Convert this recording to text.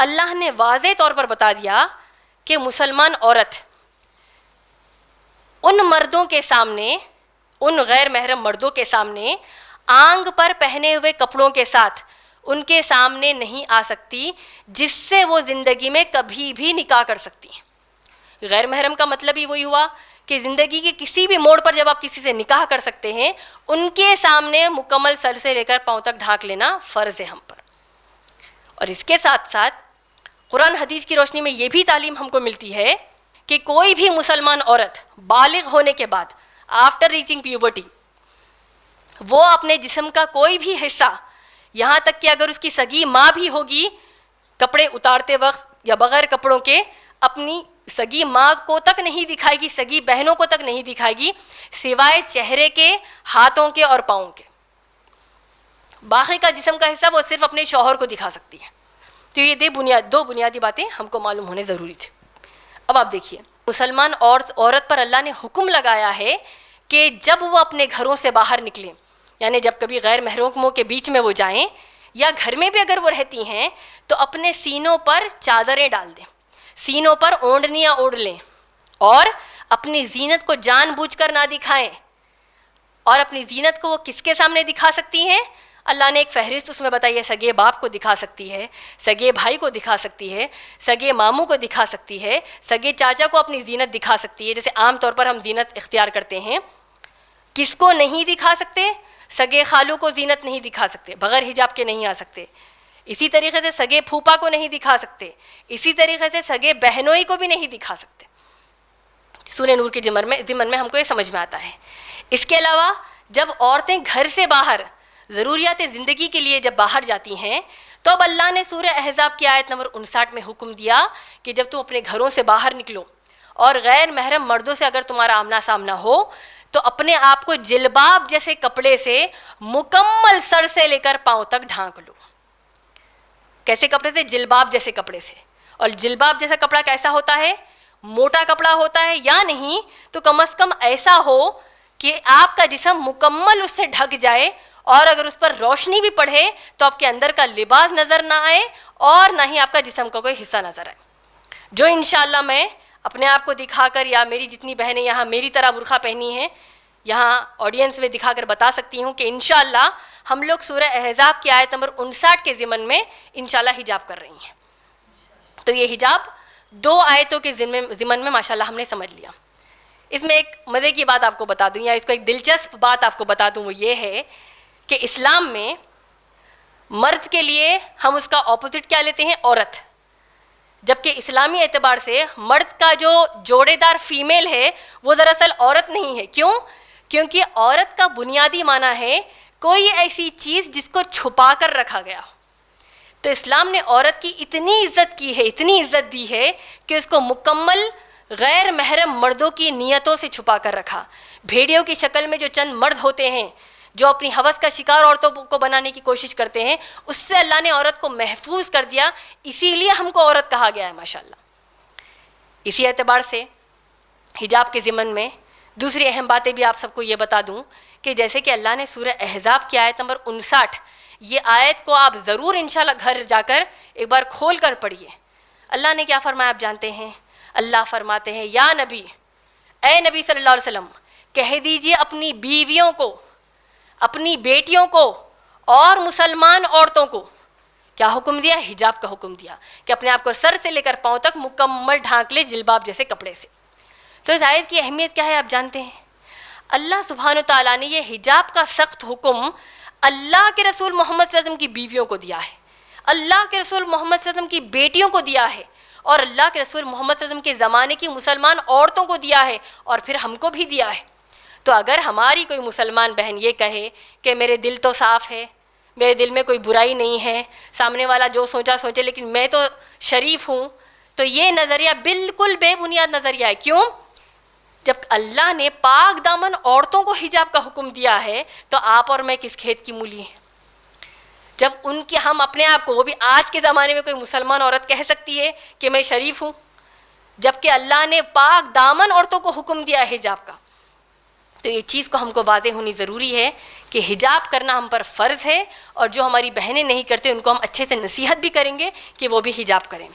اللہ نے واضح طور پر بتا دیا کہ مسلمان عورت ان مردوں کے سامنے، ان غیر محرم مردوں کے سامنے آنگ پر پہنے ہوئے کپڑوں کے ساتھ ان کے سامنے نہیں آ سکتی جس سے وہ زندگی میں کبھی بھی نکاح کر سکتی ہیں۔ غیر محرم کا مطلب ہی وہی ہوا کہ زندگی کے کسی بھی موڑ پر جب آپ کسی سے نکاح کر سکتے ہیں، ان کے سامنے مکمل سر سے لے کر پاؤں تک ڈھانک لینا فرض ہے ہم پر۔ اور اس کے ساتھ ساتھ قرآن حدیث کی روشنی میں یہ بھی تعلیم ہم کو ملتی ہے کہ کوئی بھی مسلمان عورت بالغ ہونے کے بعد آفٹر ریچنگ پیوبرٹی وہ اپنے جسم کا کوئی بھی حصہ، یہاں تک کہ اگر اس کی سگی ماں بھی ہوگی، کپڑے اتارتے وقت یا بغیر کپڑوں کے اپنی سگی ماں کو تک نہیں دکھائے گی، سگی بہنوں کو تک نہیں دکھائے گی، سوائے چہرے کے، ہاتھوں کے اور پاؤں کے۔ باقی کا جسم کا حصہ وہ صرف اپنے شوہر کو دکھا سکتی ہے۔ تو یہ دو بنیادی باتیں ہم کو معلوم ہونے ضروری تھے۔ اب آپ دیکھیے، مسلمان عورت پر اللہ نے حکم لگایا ہے کہ جب وہ اپنے گھروں سے باہر نکلیں، یعنی جب کبھی غیر محرموں کے بیچ میں وہ جائیں یا گھر میں بھی اگر وہ رہتی ہیں تو اپنے سینوں پر چادریں ڈال دیں، سینوں پر اوڑھنیاں اوڑھ لیں، اور اپنی زینت کو جان بوجھ کر نہ دکھائیں۔ اور اپنی زینت کو وہ کس کے سامنے دکھا سکتی ہیں؟ اللہ نے ایک فہرست اس میں بتائی ہے، سگے باپ کو دکھا سکتی ہے، سگے بھائی کو دکھا سکتی ہے، سگے ماموں کو دکھا سکتی ہے، سگے چاچا کو اپنی زینت دکھا سکتی ہے، جیسے عام طور پر ہم زینت اختیار کرتے ہیں۔ کس کو نہیں دکھا سکتے؟ سگے خالو کو زینت نہیں دکھا سکتے، بغیر حجاب کے نہیں آ سکتے۔ اسی طریقے سے سگے پھوپا کو نہیں دکھا سکتے، اسی طریقے سے سگے بہنوئی کو بھی نہیں دکھا سکتے۔ سورہ نور کے ضمن میں ہم کو یہ سمجھ میں آتا ہے۔ اس کے علاوہ جب عورتیں گھر سے باہر ضروریات زندگی کے لیے جب باہر جاتی ہیں تو اب اللہ نے سورہ احزاب کی آیت نمبر 59 میں حکم دیا کہ جب تم اپنے گھروں سے باہر نکلو اور غیر محرم مردوں سے اگر تمہارا آمنا سامنا ہو تو اپنے آپ کو جلباب جیسے کپڑے سے مکمل سر سے لے کر پاؤں تک ڈھانک لو۔ کیسے کپڑے سے؟ جلباب جیسے کپڑے سے۔ اور جلباب جیسا کپڑا کیسا ہوتا ہے؟ موٹا کپڑا ہوتا ہے، یا نہیں تو کم از کم ایسا ہو کہ آپ کا جسم مکمل اس سے ڈھک جائے، اور اگر اس پر روشنی بھی پڑے تو آپ کے اندر کا لباس نظر نہ آئے اور نہ ہی آپ کا جسم کا کوئی حصہ نظر آئے۔ جو انشاءاللہ میں اپنے آپ کو دکھا کر، یا میری جتنی بہنیں یہاں میری طرح برقع پہنی ہیں یہاں آڈینس میں دکھا کر بتا سکتی ہوں کہ انشاءاللہ ہم لوگ سورہ احزاب کی آیت نمبر 59 کے ضمن میں انشاءاللہ حجاب کر رہی ہیں۔ تو یہ حجاب 2 آیتوں کے ضمن میں ماشاءاللہ ہم نے سمجھ لیا۔ اس میں ایک مزے کی بات آپ کو بتا دوں، یا اس کو ایک دلچسپ بات آپ کو بتا دوں، وہ یہ ہے کہ اسلام میں مرد کے لیے ہم اس کا اپوزٹ کیا لیتے ہیں؟ عورت۔ جبکہ اسلامی اعتبار سے مرد کا جو جوڑے دار فیمیل ہے وہ دراصل عورت نہیں ہے۔ کیوں؟ کیونکہ عورت کا بنیادی معنی ہے کوئی ایسی چیز جس کو چھپا کر رکھا گیا ہو۔ تو اسلام نے عورت کی اتنی عزت کی ہے، اتنی عزت دی ہے کہ اس کو مکمل غیر محرم مردوں کی نیتوں سے چھپا کر رکھا۔ بھیڑیوں کی شکل میں جو چند مرد ہوتے ہیں جو اپنی ہوس کا شکار عورتوں کو بنانے کی کوشش کرتے ہیں، اس سے اللہ نے عورت کو محفوظ کر دیا، اسی لیے ہم کو عورت کہا گیا ہے ماشاءاللہ۔ اسی اعتبار سے حجاب کے ضمن میں دوسری اہم باتیں بھی آپ سب کو یہ بتا دوں کہ جیسے کہ اللہ نے سورہ احزاب کی آیت نمبر 59، یہ آیت کو آپ ضرور انشاءاللہ گھر جا کر ایک بار کھول کر پڑھیے۔ اللہ نے کیا فرمایا آپ جانتے ہیں؟ اللہ فرماتے ہیں، یا نبی، اے نبی صلی اللہ علیہ وسلم، کہہ دیجئے اپنی بیویوں کو، اپنی بیٹیوں کو اور مسلمان عورتوں کو کیا حکم دیا؟ حجاب کا حکم دیا کہ اپنے آپ کو سر سے لے کر پاؤں تک مکمل ڈھانک لے جلباب جیسے کپڑے سے۔ تو اس آیت کی اہمیت کیا ہے آپ جانتے ہیں؟ اللہ سبحانہ و تعالیٰ نے یہ حجاب کا سخت حکم اللہ کے رسول محمد صلی اللہ علیہ وسلم کی بیویوں کو دیا ہے، اللہ کے رسول محمد صلی اللہ علیہ وسلم کی بیٹیوں کو دیا ہے، اور اللہ کے رسول محمد صلی اللہ علیہ وسلم کے زمانے کی مسلمان عورتوں کو دیا ہے، اور پھر ہم کو بھی دیا ہے۔ تو اگر ہماری کوئی مسلمان بہن یہ کہے کہ میرے دل تو صاف ہے، میرے دل میں کوئی برائی نہیں ہے، سامنے والا جو سوچا سوچے لیکن میں تو شریف ہوں، تو یہ نظریہ بالکل بے بنیاد نظریہ ہے۔ کیوں؟ جب اللہ نے پاک دامن عورتوں کو حجاب کا حکم دیا ہے تو آپ اور میں کس کھیت کی مولی ہیں؟ جب ان کے ہم اپنے آپ کو، وہ بھی آج کے زمانے میں کوئی مسلمان عورت کہہ سکتی ہے کہ میں شریف ہوں، جبکہ اللہ نے پاک دامن عورتوں کو حکم دیا ہے حجاب کا، تو یہ چیز کو ہم کو واضح ہونی ضروری ہے کہ حجاب کرنا ہم پر فرض ہے، اور جو ہماری بہنیں نہیں کرتے ان کو ہم اچھے سے نصیحت بھی کریں گے کہ وہ بھی حجاب کریں.